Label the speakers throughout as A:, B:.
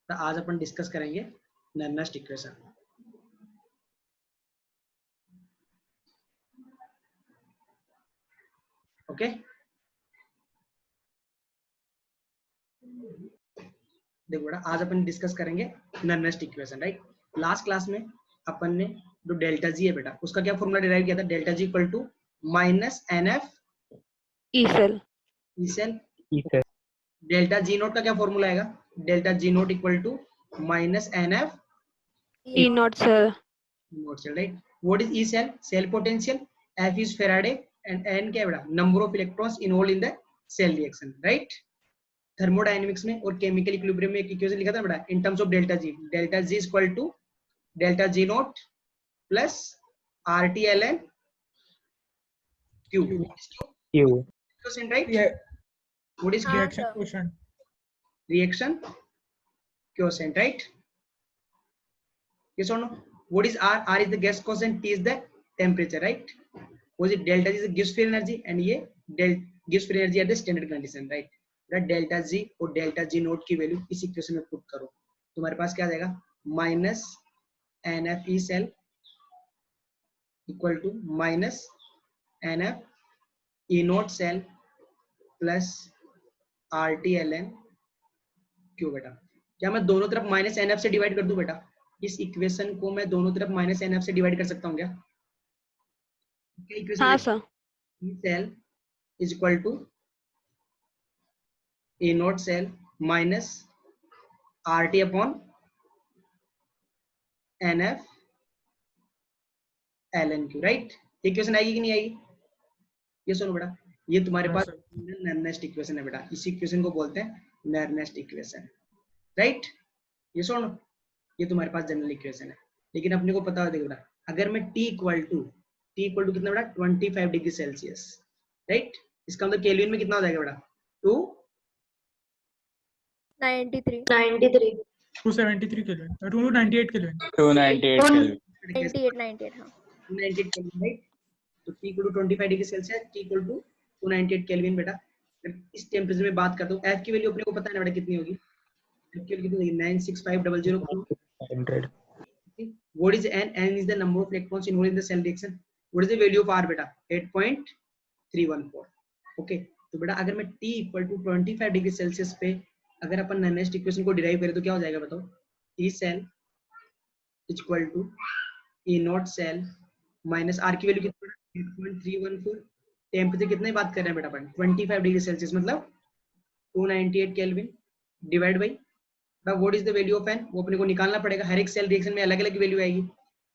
A: तो आज अपन डिस्कस करेंगे नर्नेस्ट इक्वेशन। ओके, देखो बेटा आज अपन डिस्कस करेंगे नर्नेस्ट इक्वेशन, राइट। लास्ट क्लास में अपन ने जो डेल्टा जी है बेटा, उसका क्या फॉर्मूला डिराइव किया था? Delta G equal to minus N F
B: E cell.
A: Delta G naught का क्या फॉर्मूला आएगा? Delta G naught equal to minus N F
B: E naught cell.
A: Naught cell, right. What is E cell? Cell potential, F is Faraday and N क्या है बेटा? Number of electrons involved in the cell reaction, right. Thermodynamics में और chemical equilibrium में एक equation लिखा था बेटा in terms of delta G is equal to delta G naught plus R T L N Q, right. What is
C: reaction quotient?
A: reaction quotient, right? Yes or no? What is R? R is the gas quotient, T is the temperature, right? What is delta G is the gives free energy and ये gives free energy at the standard condition, right? Delta G और delta G naught की value इस equation में put करो, तुम्हारे पास क्या आ जाएगा? Minus N F E cell equal to minus N F E note cell plus R T L N क्यों बेटा? क्या मैं दोनों तरफ माइनस एन एफ से डिवाइड कर दूं बेटा? इस इक्वेशन को मैं दोनों तरफ माइनस एन एफ से डिवाइड कर सकता हूं क्या?
B: हाँ sir.
A: E cell is equal to E naught cell minus R T upon N F L N Q, right. Equation आएगी कि नहीं आएगी? ये सुनो बेटा, ये तुम्हारे पास नर्नेस्ट इक्वेशन है बेटा, इस इक्वेशन को बोलते हैं नर्नेस्ट इक्वेशन, राइट। ये सुनो, ये तुम्हारे पास जनरल इक्वेशन है, लेकिन अपने को पता है देखो बेटा, अगर मैं T इक्वल टू कितना बेटा? 25 डिग्री सेल्सियस, राइट। इसका मतलब केल्विन में कितना हो जाएगा बेटा?
C: 93
D: 273 केल्विन, 298 केल्विन,
C: 98 हाँ
A: 298 केल्विन, राइट। तो T equal to 25 degree Celsius, T equal to 298 kelvin बेटा। इस टेम्परेचर में बात करता हूँ, F की वैल्यू अपने को पता है ना बेटा कितनी होगी? F की वैल्यू कितनी होगी? 96500 What is N? N is the number of electrons involved in the cell reaction. What is the value of R बेटा? 8.314. Okay, तो बेटा अगर मैं T equal to 25 degree Celsius पे अगर अपन नर्नेस्ट इक्वेशन को डिराइव करें तो क्या हो जाएगा बताओ? E cell equal to E naught cell minus R की वैल्यू कितना? 8.314. टेम्परेचर कितने बात कर रहे हैं बेटा अपन? 25 डिग्री सेल्सियस मतलब 298 kelvin divide by what is the value of N? वो अपने को निकालना पड़ेगा, हर एक सेल रिएक्शन में अलग अलग वैल्यू आएगी।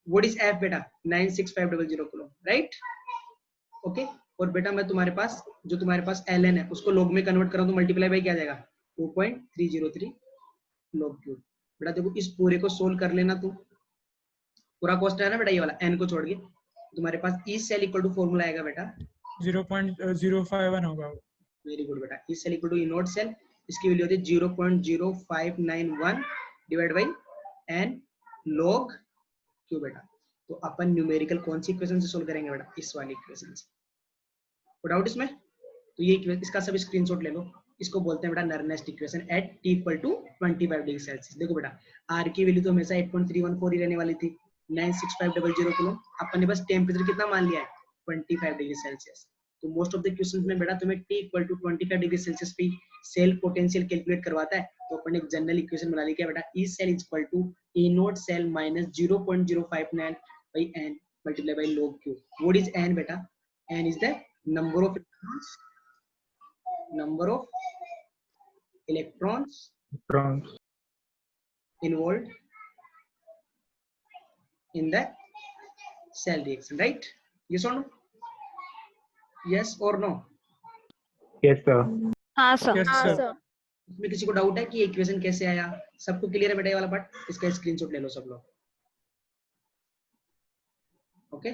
A: व्हाट इज एफ बेटा? 96500 कूलम, राइट। ओके, और बेटा मैं तुम्हारे पास जो तुम्हारे पास एल एन है उसको लॉग में कन्वर्ट करूं तो मल्टीप्लाई बाई क्या आ जाएगा? 2.303 लॉग क्यूब। बेटा देखो इस पूरे को सोल्व कर लेना, तू पूरा कॉस्ट है ना बेटा ये वाला एन को छोड़ के, तुम्हारे पास E cell equal to formula आएगा बेटा
D: 0.051 होगा।
A: वेरी गुड बेटा। E cell equal to E note cell, इसकी वैल्यू होती है 0.0591 divide by n log Q बेटा। तो अपन न्यूमेरिकल कौन सी इक्वेशन से सोल्व करेंगे बेटा? इस वाली इक्वेशन से। कोई डाउट इसमें? तो ये इसका सब स्क्रीनशॉट ले लो, इसको बोलते हैं बेटा Nernst equation at T equal to 25 degree Celsius. देखो बेटा R की वैल्यू तो हमेशा 8.314 ही रहने वाली थी, 96500 कूलम। अपन ने बस टेम्परेचर कितना मान लिया है? 25 डिग्री सेल्सियस। तो मोस्ट ऑफ द क्वेश्चंस में बेटा तुम्हें T equal to 25 degree Celsius पे सेल पोटेंशियल कैलकुलेट करवाता है, तो अपन एक जनरल इक्वेशन बना ली क्या बेटा? E cell equal to E naught cell minus 0.059 by n multiplied by log q. What is n beta? N is the number of electrons involved in the cell reaction, right? Yes or no? Yes or no?
E: Yes sir.
B: हाँ sir.
D: Yes
C: हाँ
D: sir.
C: Sir
A: इसमें किसी को doubt है कि equation कैसे आया? सबको क्लियर है बेटा ये वाला पार्ट? इसका स्क्रीनशॉट ले लो सब लोग। ओके,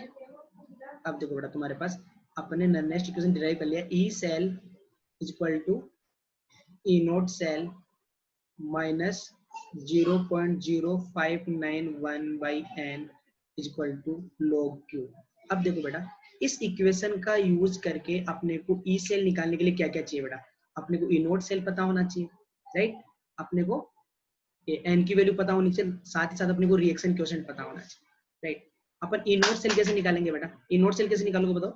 A: अब देखो बेटा तुम्हारे पास अपने नर्नेस्ट इक्वेशन डिराइव कर लिया। E cell is equal to E note cell minus 0.0591 by N is equal to log Q. अब देखो बेटा इस इक्वेशन का यूज करके अपने को ई सेल निकालने के लिए क्या क्या चाहिए बेटा? अपने को ई नोट सेल पता होना चाहिए, राइट। अपने को एन की वैल्यू पता होनी चाहिए, साथ ही साथ अपने को रिएक्शन क्वोशिएंट पता होना चाहिए, राइट। अपन इनवर्ट सेल कैसे निकालेंगे बेटा? इनवर्ट सेल कैसे निकालोगे बताओ?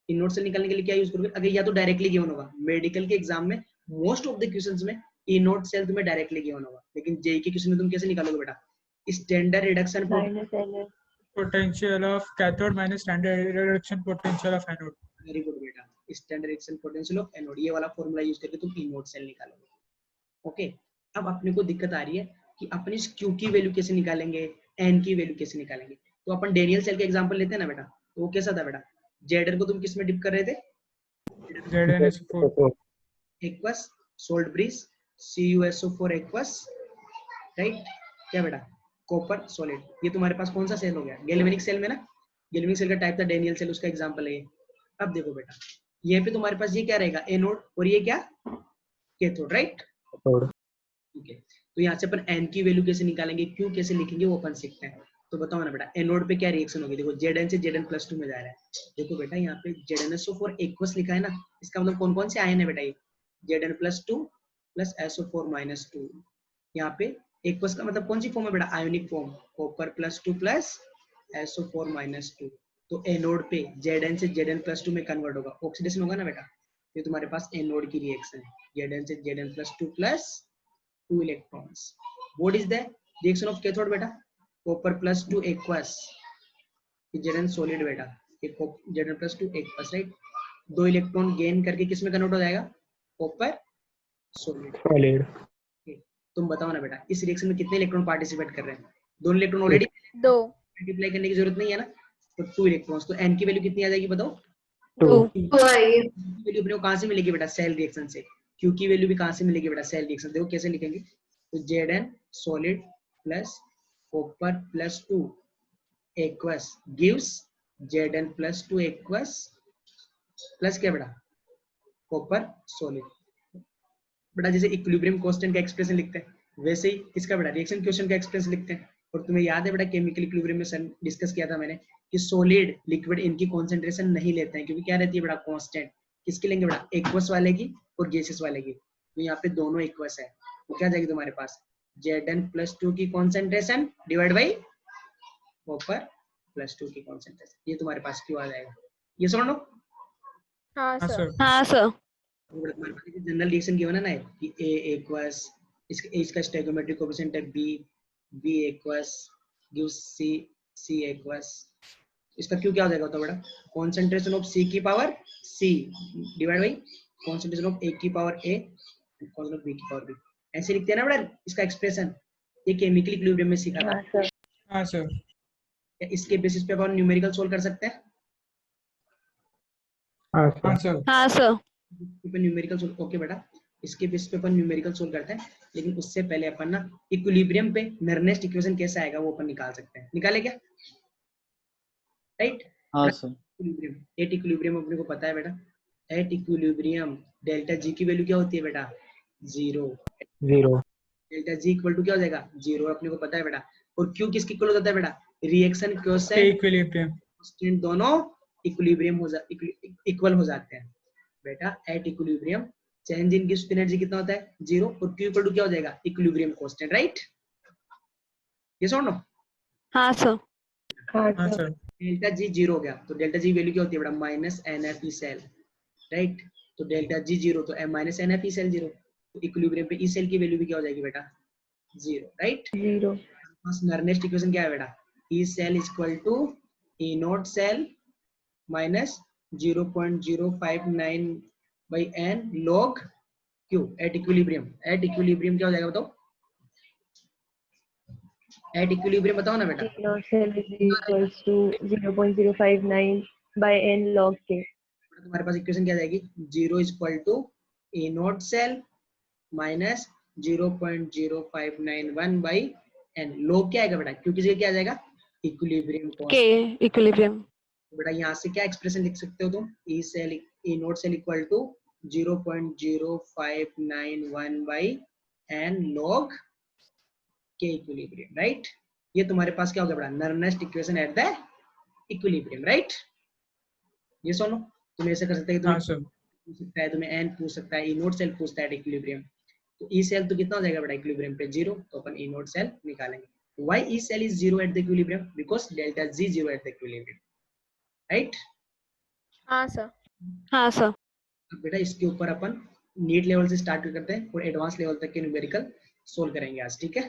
A: इनवर्ट सेल निकालने के लिए क्या यूज करोगे? अगर या तो डायरेक्टली गिवन होगा, मेडिकल के एग्जाम में मोस्ट ऑफ द क्वेश्चंस में इनवर्ट सेल तुम्हें डायरेक्टली गिवन होगा, लेकिन जेई के क्वेश्चन में तुम कैसे निकालोगे बेटा? Standard reduction
D: Potential of cathode minus standard reduction potential of anode.
A: Very good बेटा, standard reduction potential of anode, ये वाला फॉर्मूला यूज करके तुम इनवर्ट सेल निकालोगे। ओके, अब अपने को दिक्कत आ रही है कि अपने इस क्यू की वैल्यू कैसे निकालेंगे, एन की वैल्यू कैसे निकालेंगे। तो अपन डेनियल सेल के एग्जांपल लेते हैं ना बेटा, तो वो कैसा था बेटा? जेडर को तुम किस में डिप कर रहे थे?
D: ZnSO4.
A: Aqueous salt bridge CuSO4 aqueous, right. क्या बेटा? Copper solid. ये तुम्हारे पास कौन सा सेल हो गया? गैल्वेनिक सेल में ना, गैल्वेनिक सेल का टाइप था डेनियल सेल, उसका एग्जांपल है ये। अब देखो बेटा, ये पे तुम्हारे पास ये क्या रहेगा? एनोड, और ये क्या? Cathode, right. ठीक है, तो यहाँ से अपन एन की वैल्यू कैसे निकालेंगे, क्यू कैसे लिखेंगे, वो अपन सीखते हैं। तो बताओ ना बेटा, एनोड पे क्या रिएक्शन होगी? देखो Zn से Zn+2 में जा रहा है। देखो बेटा, यहाँ पे ZnSO4 एक्वस लिखा है ना, इसका मतलब कौन कौन से आयन है बेटा? ये Zn+2 प्लस SO4-2। यहाँ पे एक्वस का मतलब कौन सी फॉर्म है बेटा? Ionic form, copper +2 plus SO4-2। तो एनोड पे Zn से Zn+2 में कन्वर्ट होगा, ऑक्सीडेशन होगा ना बेटा। ये तुम्हारे पास एनोड की रिएक्शन है, Zn से Zn+2 plus 2 electrons. What is the reaction of cathode बेटा? Copper +2 aqueous, Zn solid बेटा, ये Zn+2 aqueous, right. 2 electron gain करके किस में कन्वर्ट हो जाएगा? Copper solid. तुम बताओ ना बेटा, इस रिएक्शन में कितने इलेक्ट्रॉन पार्टिसिपेट कर रहे हैं? 2 इलेक्ट्रॉन ऑलरेडी,
C: 2
A: मल्टीप्लाई करने की जरूरत नहीं है ना, तो 2 इलेक्ट्रॉन्स। तो n की वैल्यू कितनी आ जाएगी बताओ?
B: 2
A: वैल्यू अपने को कहां से मिलेगी बेटा? सेल रिएक्शन से। Q की वैल्यू भी कहां से मिलेगी बेटा? Cell reaction. देखो कैसे लिखेंगे, तो Zn solid plus copper +2 aqueous gives Zn+2 aqueous plus क्या बेटा? Copper solid. बेटा जैसे इक्विलिब्रियम कांस्टेंट का एक्सप्रेशन लिखते हैं, वैसे ही किसका बेटा? रिएक्शन क्वोशिएंट का एक्सप्रेशन लिखते हैं। और तुम्हें याद है बेटा, केमिकल इक्विलिब्रियम में सर डिस्कस किया था मैंने कि सॉलिड लिक्विड इनकी कॉन्सेंट्रेशन नहीं लेते हैं, क्योंकि क्या रहती है बेटा? कांस्टेंट। किसके लेंगे बेटा? एक्वस वाले की और गैसेस वाले की। तो यहाँ पे दोनों एक्वस है, तो क्या जाएगी तुम्हारे पास? Zn+2 की कॉन्सेंट्रेशन डिवाइड बाई कॉपर +2 की कॉन्सेंट्रेशन, ये तुम्हारे पास क्यों आ जाएगा? ये समझ लो।
C: हाँ
D: हाँ
C: सर
D: सर.
B: हाँ सर
A: तुम्हारे पास जनरल रिएक्शन गिवन है ना कि A एक्वस, इसका स्टोइकियोमेट्रिक कोएफिशिएंट है B aqueous gives C aqueous. इसका क्यों क्या हो जाएगा तो बेटा? कॉन्सेंट्रेशन ऑफ C की power C divide by concentration of A की power A concentration of B की पावर B। ऐसे लिखते हैं ना बेटा इसका एक्सप्रेशन, ये केमिकल इक्विलिब्रियम में सीखा था।
D: हाँ सर.
A: क्या इसके बेसिस पे अपन न्यूमेरिकल सोल्व कर सकते हैं?
D: हाँ सर.
B: हाँ सर
A: न्यूमेरिकल सोल्व, ओके बेटा, इसके बेसिस पे अपन न्यूमेरिकल सोल्व करते हैं, लेकिन उससे पहले अपन ना इक्विलिब्रियम पे नर्नेस्ट इक्वेशन कैसा आएगा वो अपन निकाल सकते हैं। निकाले क्या? राइट।
F: हाँ सर.
A: इक्विलिब्रियम, एट इक्विलिब्रियम अपने को पता है बेटा, एट इक्विलिब्रियम डेल्टा जी की वैल्यू क्या होती है बेटा? 0। डेल्टा जी इक्वल टू क्या हो जाएगा? 0, अपने को पता है बेटा। और क्यू किसके इक्वल हो जाता है बेटा? Reaction quotient
D: equilibrium.
A: कांस्टेंट दोनों इक्विलिब्रियम इक्वल हो जाते हैं बेटा। At equilibrium change in gives energy कितना होता है? 0, और क्यू इक्वल टू क्या हो जाएगा? Equilibrium constant, right. ये सुनो,
B: हाँ सर
D: हाँ सर.
A: डेल्टा जी 0 हो गया, तो डेल्टा जी वैल्यू क्या होती है बेटा? Minus NF cell, right. तो डेल्टा जी 0 तो माइनस NF सेल 0, तो इक्विलिब्रियम पे ई सेल की वैल्यू भी क्या हो जाएगी बेटा? 0, राइट। नर्नेस्ट इक्वेशन क्या है बेटा? E cell equal to E naught cell minus 0.059 by n log q at equilibrium. At equilibrium क्या हो जाएगा बताओ? एट इक्विलिब्रियम बताओ ना बेटा।
G: cell is equals to 0.059 by n log k.
A: तुम्हारे पास इक्वेशन क्या आ जाएगी? 0 equal to E naught cell minus 0.0591 by n। log क्या आएगा बेटा? क्योंकि ये क्या आ जाएगा? इक्विलिब्रियम
B: के इक्विलिब्रियम
A: बेटा यहाँ से क्या एक्सप्रेशन लिख सकते हो तुम? E cell E note cell equal to 0.0591 by n log के इक्विलिब्रियम, राइट। ये तुम्हारे पास क्या होगा बेटा? Nernst equation at the equilibrium, right. ये सुनो, तुम ऐसे कर सकते हैं,
D: हाँ सर.
A: पूछ सकता है तुम्हें n पूछ सकता है, ई नोट सेल पूछता है इक्विलिब्रियम। तो ई सेल तो कितना हो जाएगा बेटा इक्विलिब्रियम पे 0, तो अपन ई नोट सेल निकालेंगे. Why E cell is 0 at the equilibrium? Because delta G 0 at the equilibrium, right?
C: हाँ सर.
B: हाँ सर.
A: अब बेटा इसके ऊपर अपन नीट लेवल से स्टार्ट करते हैं और एडवांस लेवल तक के न्यूमेरिकल सोल्व करेंगे आज, ठीक है?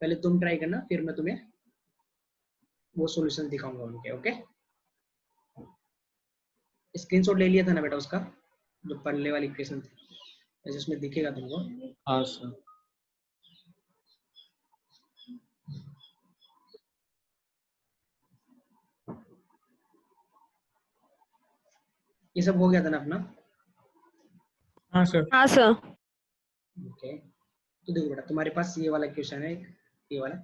A: पहले तुम ट्राई करना, फिर मैं तुम्हें वो सॉल्यूशन दिखाऊंगा उनके. ओके, स्क्रीनशॉट ले लिया था ना बेटा उसका, जो पहले वाली इक्वेशन थी, ऐसे उसमें दिखेगा तुमको.
C: हाँ सर.
A: ये सब हो गया था ना अपना?
D: हाँ सर.
B: हाँ सर.
A: ओके, तो देखो बेटा तुम्हारे पास ये वाला क्वेश्चन है, ये वाला.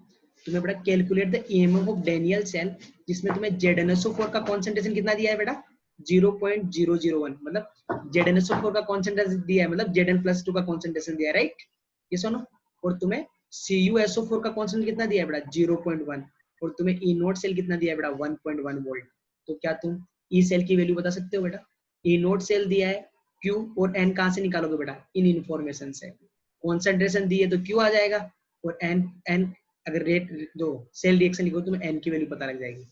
A: तुम्हें बेटा calculate the EMF of Daniell cell, जिसमें तुम्हें ZnSO4 का कंसंट्रेशन कितना दिया है बेटा? 0.001. मतलब ZnSO4 का कंसंट्रेशन दिया है, मतलब Zn+2 का कंसंट्रेशन दिया है, राइट? ये सुनो. और तुम्हें CuSO4 का कंसंट्रेशन कितना दिया है बेटा? 0.1. और तुम्हें ई नोट सेल कितना दिया है बेटा? 1.1 वोल्ट. तो क्या तुम ई सेल की वैल्यू बता सकते हो बेटा? ई नोट सेल दिया है, Q और N कहाँ से निकालोगे बेटा? इन इन्फॉर्मेशन से. कॉन्सेंट्रेशन दी है तो Q आ जाएगा, और N अगर रेट दो सेल रिएक्शन लिखो तो तुम्हें N की वैल्यू पता लग जाएगी.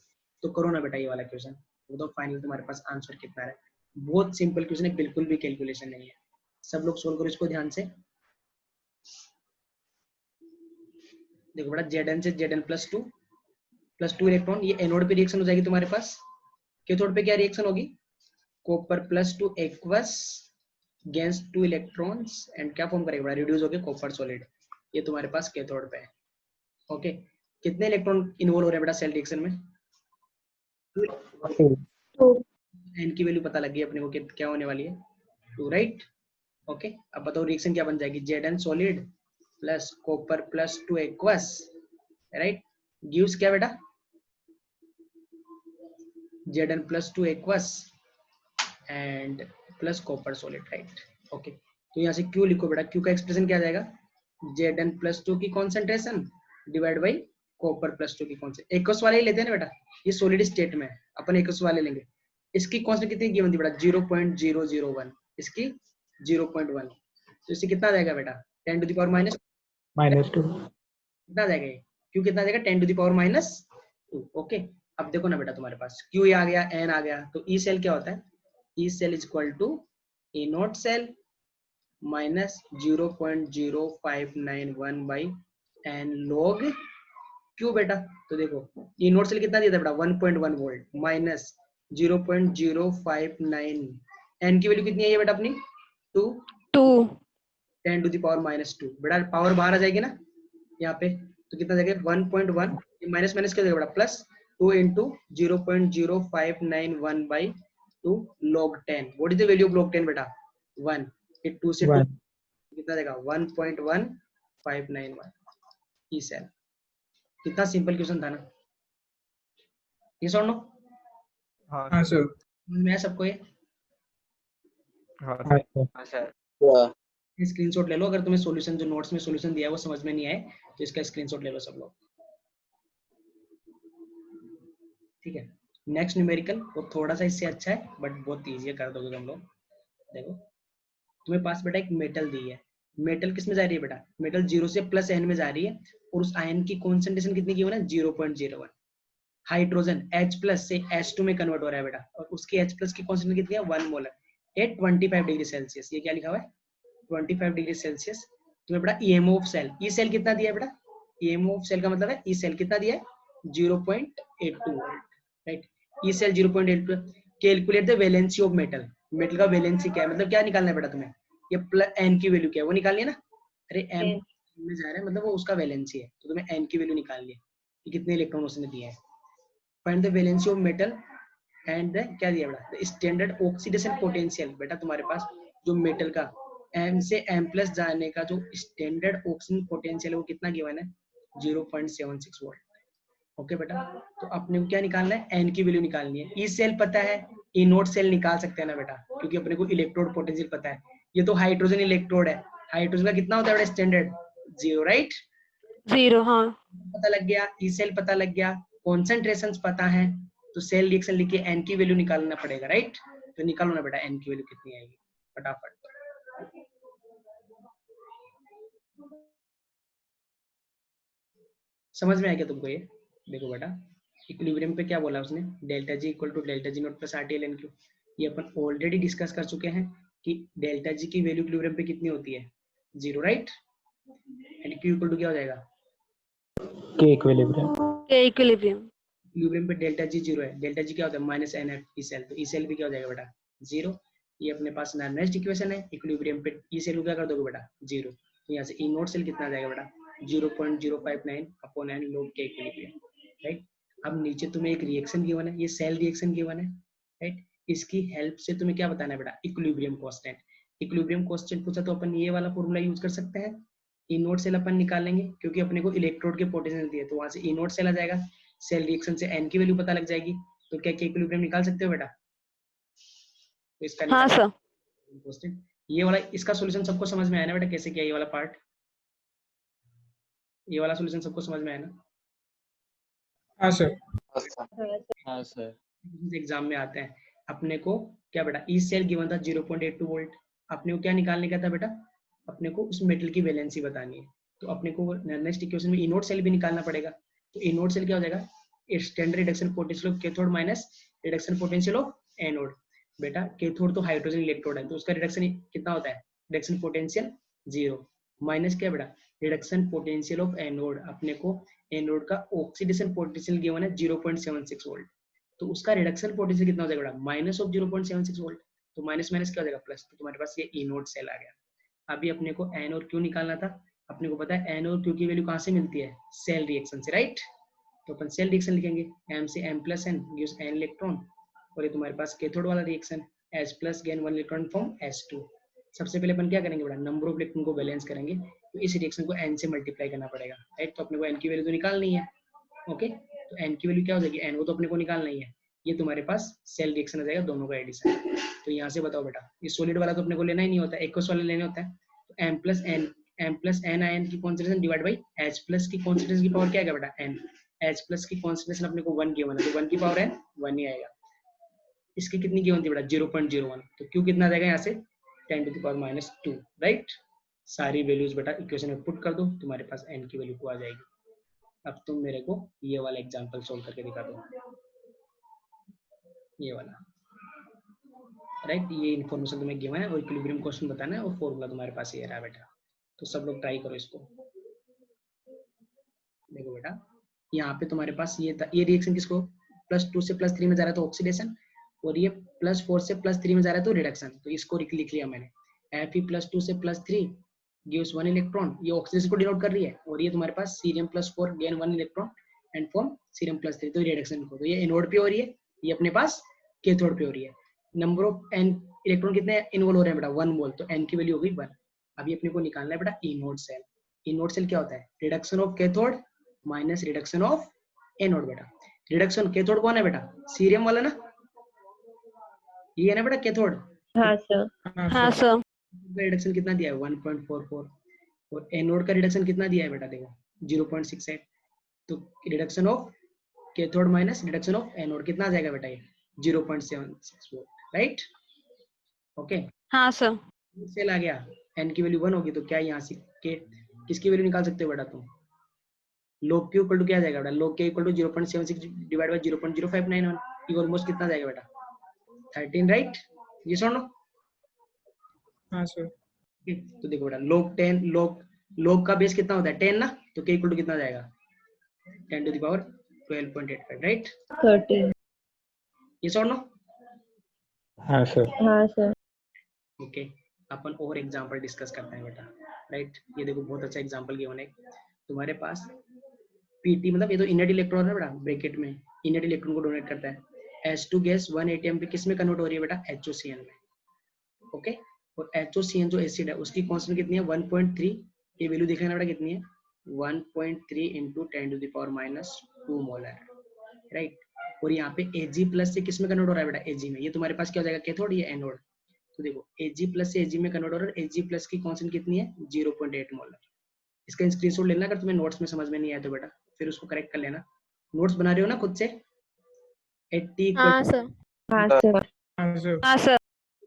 A: तो करो ना बेटा ये वाला क्वेश्चन, वो तो फाइनल तुम्हारे पास आंसर कितना है. बहुत सिंपल क्वेश्चन है, बिल्कुल भी कैलकुलेशन नहीं है. सब लोग सोल्व करो इसको ध्यान से. देखो बेटा Zn से Zn+2 +2 इलेक्ट्रॉन, ये एनोड पे रिएक्शन हो जाएगी तुम्हारे पास. कैथोड पे क्या रिएक्शन होगी? Copper +2 aqueous against 2 electrons and क्या फॉर्म करेगा? रिड्यूस होके कॉपर सॉलिड. ये तुम्हारे पास कैथोड पे है. ओके, कितने इलेक्ट्रॉन इन्वॉल्व हो रहे हैं बेटा सेल रिएक्शन में? एन की वैल्यू पता लग गई अपने को क्या होने वाली है? 2, राइट? ओके, अब बताओ रिएक्शन क्या बन जाएगी? Zn solid plus copper +2 aqueous, right? Gives क्या बेटा? Zn+2 aqueous and plus copper solid, right? Okay, तो यहाँ से Q लिखो बेटा. Q का एक्सप्रेशन क्या आ जाएगा? Zn+2 की कॉन्सेंट्रेशन डिवाइड बाई कॉपर +2 की कॉन्सेंट्रेशन. एक्वस वाले ही लेते हैं ना बेटा, ये सॉलिड स्टेट में है, अपन एक्वस वाले लेंगे. इसकी कॉन्सेंट्रेशन कितनी गिवन थी बेटा? 0.001. इसकी 0.1. तो इससे कितना आ जाएगा बेटा? 10 टू द पावर माइनस
E: -2.
A: कितना आ जाएगा ये? Q कितना आ जाएगा? 10 टू द पावर -2. ओके, अब देखो ना बेटा तुम्हारे पास Q आ गया, N आ गया, तो ई सेल क्या होता है? E cell is equal to E note cell minus 0.0591 by N log Q बेटा. तो देखो ई नोट सेल कितना दिया था बेटा? 1.1 वोल्ट माइनस 0.059. N की वैल्यू कितनी है ये बेटा अपनी? 2.
B: 2.
A: 10 टू द पावर -2. बेटा पावर बाहर आ जाएगी ना यहाँ पे, तो कितना जाएगा? 1.1. माइनस माइनस क्या जाएगा बेटा? Plus 2 into 0.0591 by 2 log 10. What is the value of log 10 बेटा? 1. ये 2 से 2
E: 1.
A: कितना जाएगा? 1.1591. E cell. कितना सिंपल क्वेश्चन था ना? ये सर नो
D: हाँ सर.
A: मैं सबको ये
E: हाँ सर.
A: स्क्रीनशॉट ले लो. अगर तुम्हें सॉल्यूशन जो नोट्स में सॉल्यूशन दिया है वो समझ में नहीं आए तो इसका स्क्रीनशॉट ले लो सब लोग, ठीक है? नेक्स्ट न्यूमेरिकल वो थोड़ा सा इससे अच्छा है बट बहुत इजी है, कर दोगे तुम लोग. देखो तुम्हें पास बेटा एक मेटल दी है. मेटल किस में जा रही है बेटा? मेटल 0 से +n में जा रही है, और उस आयन की कॉन्सेंट्रेशन कितनी की है? 0.01. हाइड्रोजन H+ से H2 में कन्वर्ट हो रहा है बेटा, और उसकी H+ की कॉन्सेंट्रेशन कितनी है? 1 मोलर एट 25 डिग्री सेल्सियस. ये क्या लिखा हुआ है? 25 डिग्री सेल्सियस. तुम्हें बेटा EMF of cell, E cell कितना दिया है बेटा? ईएमओ ऑफ सेल का मतलब है ई सेल कितना दिया है? 0.82 volt, right? E cell 0.82. Calculate the valency of metal. Metal का वैलेंसी क्या है? मतलब क्या निकालना है बेटा तुम्हें? ये N की वैल्यू क्या है वो निकालनी है ना. अरे M में जा रहा है मतलब वो उसका वैलेंसी है, तो तुम्हें N की वैल्यू निकालनी है कि कितने इलेक्ट्रॉन उसने दिए हैं. Find the valency of metal and the क्या दिया बेटा? Standard oxidation potential. बेटा तुम्हारे पास जो मेटल का M से M+ जाने का जो स्टैंडर्ड ऑक्सीजन पोटेंशियल है वो कितना गिवन है? 0.76 वोल्ट. ओके बेटा, तो अपने को क्या निकालना है? N की वैल्यू निकालनी है. ई सेल पता है, ई नोट सेल निकाल सकते हैं ना बेटा, क्योंकि अपने को इलेक्ट्रोड पोटेंशियल पता है. ये तो हाइड्रोजन इलेक्ट्रोड है, हाइड्रोजन का कितना होता है बेटा स्टैंडर्ड? 0, राइट?
B: 0. हाँ.
A: पता लग गया, ई सेल पता लग गया, कॉन्सेंट्रेशंस पता है, तो सेल रिएक्शन लिख के N की वैल्यू निकालना पड़ेगा, राइट? तो निकालो ना बेटा N की वैल्यू कितनी आएगी फटाफट. समझ में आ गया तुमको ये? देखो बेटा, इक्विलिब्रियम पे क्या बोला उसने, delta G equal to delta G naught plus RT ln Q। ये अपन ऑलरेडी डिस्कस कर चुके हैं कि डेल्टा जी की वैल्यू इक्विलिब्रियम पे कितनी होती है, 0, right? And Q equal to क्या हो जाएगा,
E: K equilibrium.
B: K equilibrium.
A: Equilibrium पे डेल्टा जी 0 है, डेल्टा जी क्या होता है माइनस NF ई सेल, तो ई सेल भी क्या हो जाएगा बेटा 0। ये अपने पास नेक्स्ट इक्वेशन है, इक्विलिब्रियम पे ई सेल को क्या कर दोगे बेटा 0, तो यहाँ से ई नोट सेल कितना आ जाएगा बेटा 0.059 upon n log K equilibrium, right? अब नीचे तुम्हें एक रिएक्शन गिवन है, ये सेल रिएक्शन गिवन है, राइट? इसकी हेल्प से तुम्हें क्या बताना है बेटा, इक्विलिब्रियम कांस्टेंट। इक्विलिब्रियम कांस्टेंट पूछा तो अपन ये वाला फॉर्मूला यूज कर सकते हैं, ई नोट सेल अपन निकालेंगे क्योंकि अपने को इलेक्ट्रोड के पोटेंशियल दिए, तो वहां से ई नोट सेल आ जाएगा, सेल रिएक्शन से n की वैल्यू पता लग जाएगी, तो क्या K इक्विलिब्रियम निकाल सकते हो बेटा? तो इसका
B: हाँ सर।
A: कांस्टेंट ये वाला, इसका सॉल्यूशन सबको समझ में आया ना बेटा, कैसे किया ये वाला पार्ट, ये वाला सॉल्यूशन सबको समझ में आया ना?
D: हाँ सर।
C: हाँ सर।
A: एग्जाम में आते हैं अपने को क्या बेटा, ई सेल गिवन था 0.82 वोल्ट, अपने को क्या निकालने का था बेटा, अपने को उस मेटल की वैलेंसी बतानी है, तो अपने को नेक्स्ट इक्वेशन में ई नोट सेल भी निकालना पड़ेगा, तो ई नोट सेल क्या हो जाएगा, standard reduction potential of cathode minus reduction potential of anode. बेटा कैथोड तो हाइड्रोजन इलेक्ट्रोड है, तो उसका रिडक्शन कितना होता है, रिडक्शन पोटेंशियल 0, माइनस क्या बेटा रिडक्शन पोटेंशियल ऑफ एनोड, अपने को एनोड का ऑक्सीडेशन पोटेंशियल गिवन है 0.76 वोल्ट, तो उसका रिडक्शन पोटेंशियल कितना हो जाएगा बेटा माइनस ऑफ 0.76 वोल्ट, तो माइनस माइनस क्या हो जाएगा प्लस, तो तुम्हारे पास ये ई नोट सेल आ गया। अभी अपने को एन और क्यू निकालना था, अपने को पता है एन और क्यू की वैल्यू कहाँ से मिलती है, सेल रिएक्शन से, राइट? तो अपन सेल रिएक्शन लिखेंगे, m से m plus n gives n electron, और ये तुम्हारे पास कैथोड वाला reaction H plus gain 1 electron from H2। सबसे पहले अपन क्या करेंगे बेटा, नंबर ऑफ इलेक्ट्रॉन को बैलेंस करेंगे, तो इस रिएक्शन को n से मल्टीप्लाई करना पड़ेगा, राइट? तो अपने को n की वैल्यू तो निकालनी है, ओके? तो n की वैल्यू क्या हो जाएगी, n को तो अपने को निकालना ही है, ये तुम्हारे पास सेल रिएक्शन आ जाएगा दोनों का एडिशन। तो यहाँ से बताओ बेटा, ये सॉलिड वाला तो अपने को लेना ही नहीं होता, एक्वस वाला लेना होता है, तो m प्लस n आयन की concentration divide by H plus की कॉन्सेंट्रेशन की पावर क्या है बेटा n, H प्लस की कॉन्सेंट्रेशन अपने को 1 गिवन है, तो 1 की पावर n 1 ही आएगा। इसकी कितनी गिवन थी बेटा 0.01, तो Q कितना आ जाएगा यहाँ से 10 to the power -2, राइट? सारी वैल्यूज बेटा इक्वेशन में पुट कर दो, तुम्हारे पास n की वैल्यू को आ जाएगी। अब तुम मेरे को ये वाला एग्जांपल सॉल्व करके दिखा दो, ये वाला, राइट? ये इन्फॉर्मेशन तुम्हें गिवन है और इक्विलिब्रियम क्वेश्चन बताना है और फॉर्मूला तुम्हारे पास ये रहा बेटा, तो सब लोग ट्राई करो इसको। देखो बेटा यहाँ पे तुम्हारे पास ये था, ये रिएक्शन किसको +2 से +3 में जा रहा है तो ऑक्सीडेशन, और ये +4 से +3 में जा रहा है तो रिडक्शन, तो इसको लिख लिया मैंने, Fe +2 से +3 गिव्स 1 इलेक्ट्रॉन, ये ऑक्सीडेशन को डिनोट कर रही है, और ये तुम्हारे पास cerium +4 gain 1 electron and form cerium +3, तो रिडक्शन को, तो ये एनोड पे हो रही है, ये अपने पास कैथोड पे हो रही है। नंबर ऑफ n इलेक्ट्रॉन कितने इन्वॉल्व हो रहे हैं बेटा 1 मोल, तो n की वैल्यू हो गई 1। अभी अपने को निकालना है बेटा E naught cell. E naught cell क्या होता है, reduction of cathode minus reduction of anode. बेटा रिडक्शन कैथोड कौन है बेटा, सीरियम वाला ना, ये है ना बेटा कैथोड।
G: हाँ सर।
B: हाँ सर।
A: रिडक्शन कितना दिया है 1.44, और एनोड का रिडक्शन कितना दिया है बेटा देखो 0.68, तो reduction of cathode minus reduction of anode कितना आ जाएगा बेटा ये 0.76 वोल्ट, राइट? ओके
B: हाँ सर।
A: सेल आ गया, एन की वैल्यू 1 होगी, तो क्या यहाँ से के किसकी वैल्यू निकाल सकते हो बेटा तुम, log Q इक्वल टू क्या आ जाएगा बेटा, log K equal to 0.76 divide by 0.0591, ये ऑलमोस्ट कितना आ जाएगा बेटा 13, राइट? ये सुनो।
D: हाँ सर।
A: तो देखो बेटा log का बेस कितना होता है 10 ना, तो K इक्वल टू कितना आ जाएगा 10 to the power 12.85, राइट?
G: 13।
A: ये सुनो।
E: हाँ सर।
G: हाँ सर।
A: ओके अपन और एग्जांपल डिस्कस करते हैं बेटा, राइट? ये देखो बहुत अच्छा एग्जांपल गिवन है तुम्हारे पास, पीटी मतलब ये तो इनर्ट इलेक्ट्रॉन है बेटा, ब्रैकेट में इनर्ट इलेक्ट्रॉन को डोनेट करता है। H2 गैस 1 एटीएम पे किस में कन्वर्ट हो रही है बेटा HOCN में, ओके? और HOCN जो एसिड है उसकी कांस्टेंट कितनी है 1.3, ये वैल्यू देख लेना बेटा कितनी है 1.3 × 10 to the power -2 molar, right? और यहाँ पे Ag+ से किस में कन्वर्ट हो रहा है बेटा Ag में, ये तुम्हारे पास क्या हो जाएगा कैथोड, ये एनोड। तो देखो Ag+ से Ag में कन्वर्ट हो रहा है, Ag+ की कांस्टेंट कितनी है 0.8 मोलर। इसका स्क्रीनशॉट लेना अगर तुम्हें नोट्स में समझ में नहीं आया तो बेटा, फिर उसको करेक्ट कर लेना। नोट्स बना रहे हो ना खुद से? 80
C: हाँ सर।
G: हाँ सर।
D: हाँ सर।
B: हाँ सर।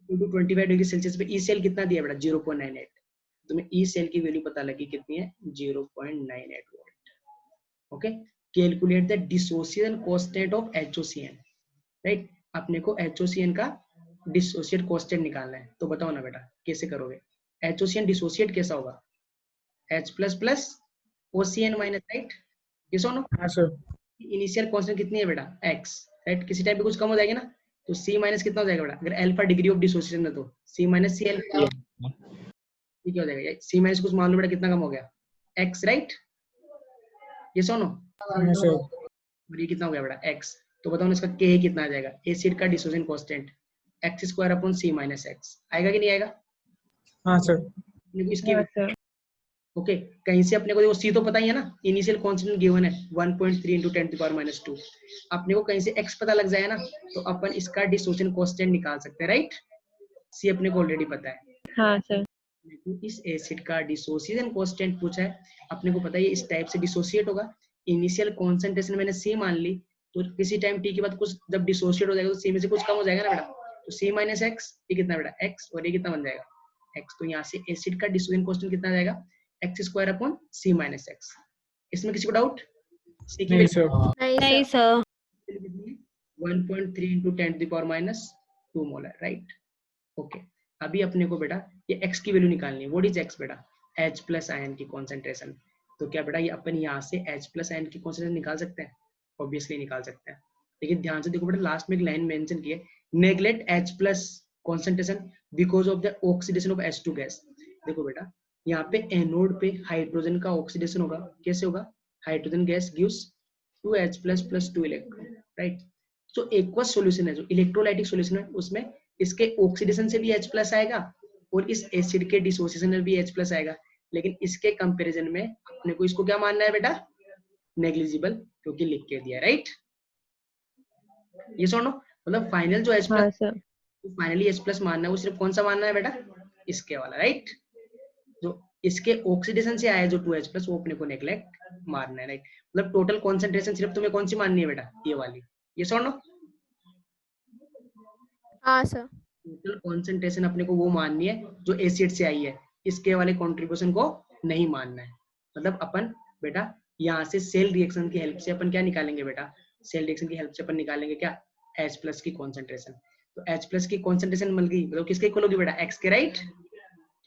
A: 25 डिग्री सेल्सियस पे ई सेल कितना दिया बेटा 0.98, तुम्हें ई सेल की वैल्यू पता लगी कितनी है 0.98 volt, okay, calculate the dissociation constant of HOCN, right. अपने को HOCN का डिसोसिएट कांस्टेंट निकालना है, तो बताओ ना बेटा कैसे करोगे। HOCN डिसोसिएट कैसा होगा, H plus plus OCN minus, right. ये सुनो,
D: हाँ सर।
A: इनिशियल कांस्टेंट कितनी है बेटा, x, राइट। किसी टाइम पे कुछ कम हो जाएगा ना, तो C माइनस कितना हो जाएगा बेटा, अगर अल्फा डिग्री ऑफ डिसोसिएशन है तो C माइनस सी अल्फा, ये क्या हो जाएगा, C माइनस कुछ मान लो बेटा कितना कम हो गया, x, राइट। ये सुनो,
D: हाँ सर।
A: और ये कितना हो गया बेटा x, तो बताओ ना इसका K कितना आ जाएगा, एसिड का dissociation constant x square upon C minus x, आएगा कि नहीं आएगा।
D: हाँ सर।
A: अपने को इसकी
G: हाँ सर।
A: ओके, कहीं से अपने को देखो C तो पता ही है ना, इनिशियल कांस्टेंट गिवन है 1.3 into 10 to the power minus 2, अपने को कहीं से x पता लग जाए ना, तो अपन इसका डिसोसिएशन कांस्टेंट निकाल सकते हैं, राइट। C अपने को ऑलरेडी पता है।
G: हाँ सर।
A: इस एसिड का डिसोसिएशन कांस्टेंट पूछा है, अपने को पता है इस टाइप से डिसोसिएट होगा। इनिशियल कॉन्सेंट्रेशन मैंने C मान ली, तो किसी टाइम t के बाद कुछ जब डिसोसिएट हो जाएगा तो C में से कुछ कम हो जाएगा ना बेटा, तो C माइनस x, ये कितना बेटा x, और ये कितना बन जाएगा x, तो यहाँ से एसिड का डिसोसिएशन कांस्टेंट कितना आ जाएगा, x square upon C minus x। इसमें किसी को डाउट, C की
D: नहीं सर।
B: नहीं sir.
A: Value 1.3 into 10 to the power minus 2 molar, right. Okay, अभी अपने को बेटा ये x की वैल्यू निकालनी है। व्हाट इज x बेटा, H प्लस आयन की कॉन्सेंट्रेशन। तो क्या बेटा ये अपन यहाँ से H प्लस आयन की कॉन्सेंट्रेशन निकाल सकते हैं, ऑब्वियसली निकाल सकते हैं। लेकिन ध्यान से देखो बेटा, लास्ट में एक लाइन मेंशन की है, neglect H plus concentration because of the oxidation of H2 gas. देखो बेटा यहाँ पे एनोड पे हाइड्रोजन का ऑक्सीडेशन होगा, कैसे होगा, hydrogen gas gives 2H plus plus 2 electron, right. तो एक्वस सॉल्यूशन है जो इलेक्ट्रोलाइटिक सॉल्यूशन है, उसमें इसके ऑक्सीडेशन से भी H प्लस आएगा और इस एसिड के डिसोसिएशन में भी H प्लस आएगा, लेकिन इसके कंपैरिजन में अपने को इसको क्या मानना है बेटा, नेग्लिजिबल, क्योंकि लिख के दिया, राइट। ये सुनो, मतलब फाइनल जो H
G: हाँ
A: plus,
G: sir.
A: Finally H plus मानना है वो सिर्फ कौन सा मानना है बेटा, इसके वाला, राइट। जो इसके ऑक्सीडेशन से आया जो 2H प्लस, वो अपने को नेग्लेक्ट मारना है, राइट। मतलब टोटल कॉन्सेंट्रेशन सिर्फ तुम्हें कौन सी माननी है बेटा, ये वाली, ये सुनो।
F: हाँ सर।
A: टोटल कॉन्सेंट्रेशन अपने को वो माननी है जो एसिड से आई है, इसके वाले कंट्रीब्यूशन को नहीं मानना है। मतलब अपन बेटा यहाँ से सेल रिएक्शन की हेल्प से अपन क्या निकालेंगे बेटा, सेल रिएक्शन की हेल्प से अपन निकालेंगे क्या, H प्लस की कॉन्सेंट्रेशन। तो H प्लस की कॉन्सेंट्रेशन मिल गई, मतलब किसके इक्वल होगी बेटा, x के, राइट।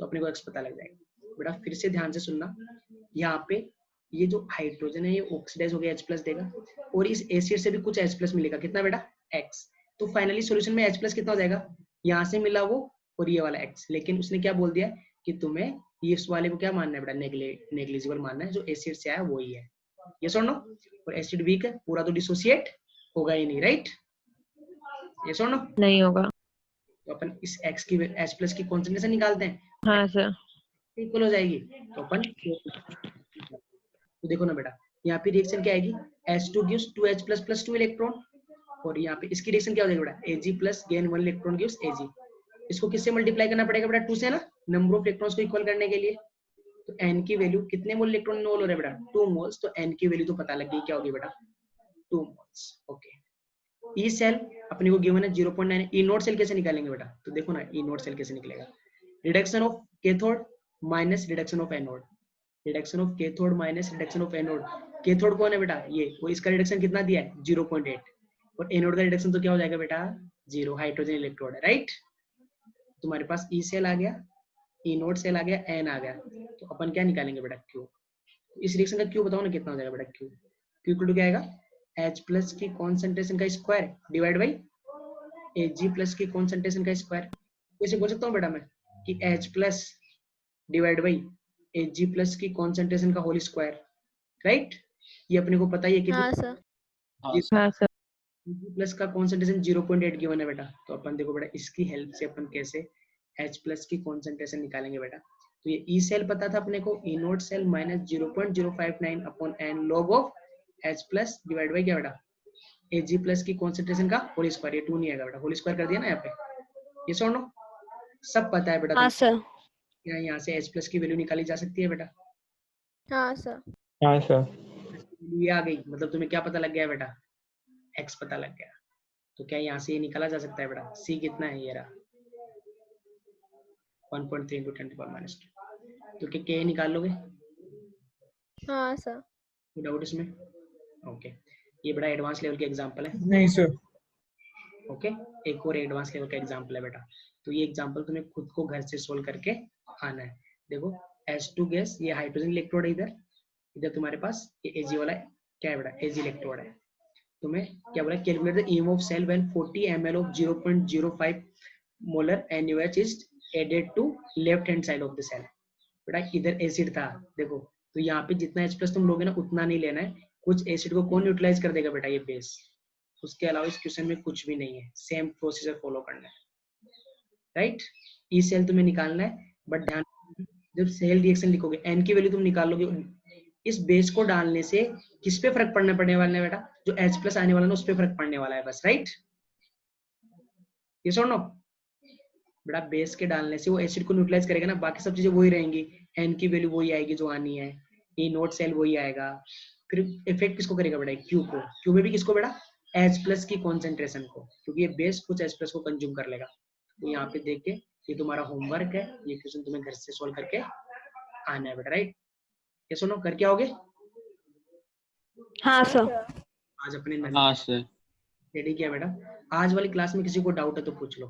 A: तो अपने को x पता लग जाएगा बेटा। फिर से ध्यान से सुनना, यहाँ पे ये जो हाइड्रोजन है ये ऑक्सीडाइज हो गया, H प्लस देगा, और इस एसिड से भी कुछ H प्लस मिलेगा, कितना बेटा, x। तो फाइनली सॉल्यूशन में H प्लस कितना हो जाएगा, यहाँ से मिला वो और ये वाला x, लेकिन उसने क्या बोल दिया कि तुम्हें ये इस वाले को क्या मानना है बेटा, नेग्लिजिबल मानना है, जो एसिड से आया वो ही है, ये सुनो। और एसिड वीक है, पूरा तो डिसोसिएट होगा ही नहीं, राइट। ये सुनो,
G: नहीं होगा।
A: तो अपन इस x की H प्लस की कॉन्सेंट्रेशन निकालते हैं,
G: हाँ सर।
A: इक्वल हो जाएगी, तो अपन तो देखो ना बेटा यहाँ पे रिएक्शन क्या आएगी, H2 gives 2H plus plus 2 electron, और यहाँ पे इसकी रिएक्शन क्या हो जाएगी बेटा, Ag plus gain 1 electron gives Ag। इसको किससे मल्टीप्लाई करना पड़ेगा बेटा, 2 से ना, नंबर ऑफ इलेक्ट्रॉन्स को इक्वल करने के लिए। तो n की वैल्यू कितने मोल इलेक्ट्रॉन मोल हो रहा है बेटा, 2 मोल्स, तो n की वैल्यू तो पता लग गई, क्या होगी बेटा, 2 मोल्स। ओके, ई सेल अपने को गिवन है 0.9, ई नोट सेल कैसे निकालेंगे बेटा, तो देखो ना ई नोट सेल कैसे निकलेगा, reduction of cathode minus reduction of anode, reduction of cathode minus reduction of anode. Cathode कौन है बेटा, ये, वो इसका रिडक्शन कितना दिया है 0.8, और एनोड का रिडक्शन तो क्या हो जाएगा बेटा 0, हाइड्रोजन इलेक्ट्रोड है, राइट। तुम्हारे पास ई सेल आ गया, ई नोट सेल आ गया, एन आ गया, तो अपन क्या निकालेंगे बेटा, क्यू। इस रिएक्शन का क्यू बताओ ना कितना हो जाएगा बेटा, क्यू, क्यू इक्वल टू क्या आएगा, H प्लस की कॉन्सेंट्रेशन का square divide by Ag plus की कॉन्सेंट्रेशन का स्क्वायर। कैसे बोल सकता हूँ बेटा मैं कि H plus divide by Ag plus की कॉन्सेंट्रेशन का होल स्क्वायर, राइट। ये अपने को पता ही है कि
F: हाँ सर।
G: हाँ सर।
A: Ag प्लस का कॉन्सेंट्रेशन 0.8 गिवन है बेटा, तो अपन देखो बेटा इसकी हेल्प से अपन कैसे H प्लस की कॉन्सेंट्रेशन निकालेंगे बेटा। तो ये ई सेल पता था अपने को, E note cell minus 0.059 upon n log of H plus divide by क्या बेटा, Ag प्लस की कॉन्सेंट्रेशन का होल स्क्वायर, ये 2 नहीं आएगा बेटा, होल स्क्वायर कर दिया ना यहाँ पे, ये सुनो सब पता है बेटा।
B: हाँ सर।
A: यहाँ से H प्लस की वैल्यू निकाली जा सकती है बेटा,
F: हाँ सर।
E: हाँ सर।
A: ये आ गई, मतलब तुम्हें क्या पता लग गया बेटा, x पता लग गया। तो क्या यहाँ से ये निकाला जा सकता है बेटा, c कितना है, ये रहा 1.3 into 10 to the power minus 2, तो क्या k निकाल लोगे,
F: हाँ सर।
A: डाउट इसमें? ओके, ये बड़ा एडवांस लेवल के एग्जांपल है।
D: नहीं सर।
A: ओके, एक और एडवांस लेवल का एग्जांपल है बेटा। तो ये एग्जांपल तुम्हें खुद को घर से सोल्व करके आना है। देखो H2 गैस, ये हाइड्रोजन इलेक्ट्रोड है, इधर इधर तुम्हारे पास ये Ag वाला है, क्या है बेटा, Ag इलेक्ट्रोड है। तुम्हें क्या बोला, calculate the EM of cell when 40 ml of 0.05 molar NaOH is added to left hand side of the cell. बेटा इधर एसिड था, देखो, तो यहाँ पे जितना H+ तुम लोगे ना उतना नहीं लेना है, कुछ एसिड को कौन न्यूट्रलाइज कर देगा बेटा, ये बेस। उसके अलावा इस क्वेश्चन में कुछ भी नहीं है, सेम प्रोसीजर फॉलो करना है, राइट। ई सेल तुम्हें निकालना है, बट ध्यान, जब सेल रिएक्शन लिखोगे N की वैल्यू तुम निकाल लोगे, इस बेस को डालने से किस पे फर्क पड़ने वाला है बेटा, जो H+ आने वाला है उस पे फर्क पड़ने वाला है बस, राइट। यस और नो? बेटा बेस के डालने से वो एसिड को न्यूट्रलाइज करेगा ना, बाकी सब चीजें वही रहेंगी, N की वैल्यू वही आएगी जो आनी है, ये नोट सेल वही आएगा। फिर इफेक्ट किसको करेगा बेटा, Q को। Q में भी किसको बेटा, H+ की कॉन्सेंट्रेशन को, क्योंकि ये बेस कुछ H+ को कंज्यूम कर लेगा। तो यहाँ पे देख के ये तुम्हारा होमवर्क है, ये क्वेश्चन तुम्हें घर से सोल्व करके आना है बेटा, राइट। ये सुनो, करके आओगे
B: हाँ सर।
A: आज अपने
C: हाँ सर।
A: रेडी किया बेटा। आज वाली क्लास में किसी को डाउट है तो पूछ लो।